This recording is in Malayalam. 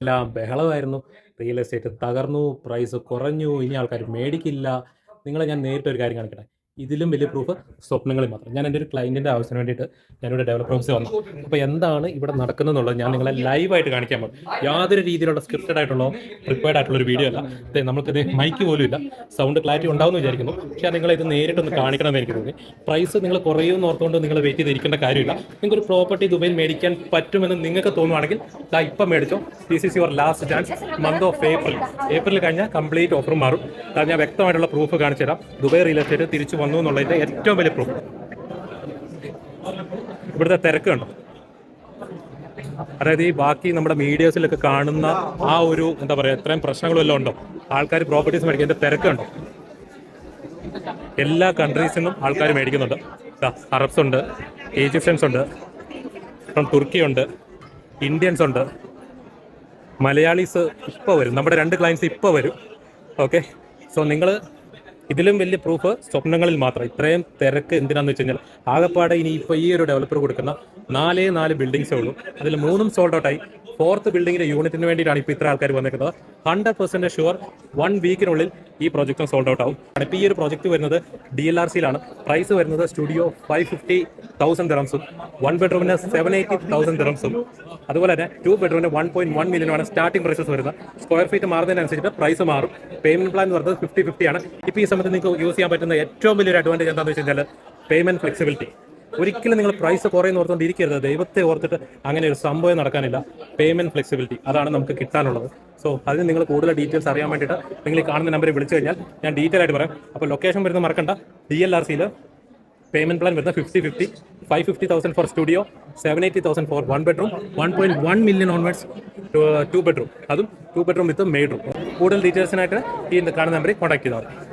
എല്ലാം ബഹളമായിരുന്നു. റിയൽ എസ്റ്റേറ്റ് തകർന്നു, പ്രൈസ് കുറഞ്ഞു, ഇനി ആൾക്കാർ മേടിക്കില്ല. നിങ്ങളെ ഞാൻ നേരിട്ടൊരു കാര്യം കാണിക്കട്ടെ. ഇതിലും വലിയ പ്രൂഫ് സ്വപ്നങ്ങളിൽ മാത്രം. ഞാൻ എൻ്റെ ഒരു ക്ലയൻറ്റിൻ്റെ ആവശ്യത്തിന് വേണ്ടിയിട്ട് ഞാനിവിടെ ഡെവലപ്പർ ഓഫീസിൽ വന്നു. അപ്പോൾ എന്താണ് ഇവിടെ നടക്കുന്നതെന്നുള്ളത് ഞാൻ നിങ്ങളെ ലൈവായിട്ട് കാണിക്കാൻ പോകും. യാതൊരു രീതിയിലുള്ള സ്ക്രിപ്റ്റഡ് ആയിട്ടുള്ള പ്രിപ്പയർഡ് ആയിട്ടുള്ള ഒരു വീഡിയോ അല്ല. നമുക്കിത് മൈക്ക് പോലും ഇല്ല. സൗണ്ട് ക്ലാരിറ്റി ഉണ്ടാവുമെന്ന് വിചാരിക്കുന്നു. പക്ഷേ നിങ്ങളിത് നേരിട്ടൊന്ന് കാണിക്കണമെന്ന് എനിക്ക് തോന്നി. പ്രൈസ് നിങ്ങൾ കുറയുമെന്ന് ഓർത്തുകൊണ്ട് നിങ്ങൾ വെയിറ്റ് ചെയ്തിരിക്കേണ്ട കാര്യമില്ല. നിങ്ങൾക്കൊരു പ്രോപ്പർട്ടി ദുബൈയിൽ മേടിക്കാൻ പറ്റുമെന്ന് നിങ്ങൾക്ക് തോന്നുവാണെങ്കിൽ ഇപ്പം മേടിച്ചോ. This is your last chance. Month of April കഴിഞ്ഞാൽ കംപ്ലീറ്റ് ഓഫർ മാറും. അത് ഞാൻ വ്യക്തമായിട്ടുള്ള പ്രൂഫ് കാണിച്ചു തരാം. ദുബൈ റിയൽ എസ്റ്റേറ്റ് തിരിച്ചു വന്നു എന്നുള്ളതിൻ്റെ ഏറ്റവും വലിയ പ്രൂഫ്. ഇവിടുത്തെ തിരക്ക് കണ്ടോ? അതായത് ഈ ബാക്കി നമ്മുടെ മീഡിയസിലൊക്കെ കാണുന്ന ആ ഒരു എന്താ പറയുക, ഇത്രയും പ്രശ്നങ്ങളെല്ലാം ഉണ്ടോ? ആൾക്കാർ പ്രോപ്പർട്ടീസ് മേടിക്കുന്നതിൻ്റെ തിരക്ക് കണ്ടോ? എല്ലാ കൺട്രീസിൽ നിന്നും ആൾക്കാർ മേടിക്കുന്നുണ്ട്. അറബ്സ് ഉണ്ട്, ഈജിപ്ഷ്യൻസ് ഉണ്ട്, ഫ്രം തുർക്കി ഉണ്ട്, ഇന്ത്യൻസ് ഉണ്ട്, മലയാളീസ് ഇപ്പോൾ വരും. നമ്മുടെ 2 ക്ലയൻസ് ഇപ്പോൾ വരും. ഓക്കെ, സോ നിങ്ങൾ ഇതിലും വലിയ പ്രൂഫ് സ്വപ്നങ്ങളിൽ മാത്രം. ഇത്രയും തിരക്ക് എന്തിനാന്ന് വെച്ച് കഴിഞ്ഞാൽ ആകെപ്പാടെ ഇനി ഇപ്പോൾ ഈ ഒരു ഡെവലപ്പർ കൊടുക്കുന്ന 4 ബിൽഡിങ്സേ ഉള്ളൂ. അതിൽ 3 സോൾഡ് ഔട്ടായി. 4th ബിൽഡിങ്ങിൻ്റെ യൂണിറ്റിന് വേണ്ടിയിട്ടാണ് ഇപ്പോൾ ഇത്ര ആൾക്കാർ വന്നിരിക്കുന്നത്. 100% ഷുവർ 1 വീക്കിനുള്ളിൽ ഈ പ്രോജക്റ്റും സോൾഡ് ഔട്ട് ആവും. ഇപ്പോൾ ഈ ഒരു പ്രോജക്റ്റ് വരുന്നത് DLRCയിലാണ്. പ്രൈസ് വരുന്നത് സ്റ്റുഡിയോ 550,000 ദിറംസും 1 ബെഡ്റൂമിന് 780,000 ദിറംസും അതുപോലെ തന്നെ 2 ബെഡ്റൂമിന് 1.1 മില്യനുമാണ് സ്റ്റാർട്ടിംഗ് പ്രൈസസ് വരുന്നത്. സ്ക്വയർ ഫീറ്റ് മാറുന്നതിനനുസരിച്ച് പ്രൈസ് മാറും. പേയ്മെന്റ് പ്ലാൻ എന്ന് പറയുന്നത് 50-50 ആണ്. ഇപ്പോൾ ഈ സമയത്ത് നിങ്ങൾക്ക് യൂസ് ചെയ്യാൻ പറ്റുന്ന ഏറ്റവും വലിയൊരു അഡ്വാൻറ്റേജ് എന്താണെന്ന് വെച്ച് കഴിഞ്ഞാൽ പേയ്മെന്റ് ഫ്ലെക്സിബിലിറ്റി. ഒരിക്കലും നിങ്ങൾ പ്രൈസ് കുറയുന്ന ഓർത്തുകൊണ്ട് ഇരിക്കരുത്. ദൈവത്തെ ഓർത്തിട്ട് അങ്ങനെ ഒരു സംഭവം നടക്കാനില്ല. പേയ്മെന്റ് ഫ്ലെക്സിബിലിറ്റി അതാണ് നമുക്ക് കിട്ടാനുള്ളത്. സോ അതിന് നിങ്ങൾ കൂടുതൽ ഡീറ്റെയിൽസ് അറിയാൻ വേണ്ടിയിട്ട് നിങ്ങൾ ഈ കാണുന്ന നമ്പറിൽ വിളിച്ചു കഴിഞ്ഞാൽ ഞാൻ ഡീറ്റെയിൽ ആയിട്ട് പറയാം. അപ്പോൾ ലൊക്കേഷൻ വരുന്നത് മറക്കണ്ട. DLRCയിൽ പേയ്മെന്റ് പ്ലാൻ വരുന്നത് 50-50. 550,000 for studio, 780,000 for 1 bedroom, 1.1 million onwards 2 bedroom. അതും 2 ബെഡ്റൂം വിത്ത് മെയ്ഡ് റൂം. കൂടുതൽ ഡീറ്റെയിൽസിനായിട്ട് ഈ കാണുന്ന നമ്പറിൽ കോൺടാക്ട് ചെയ്താൽ മതി.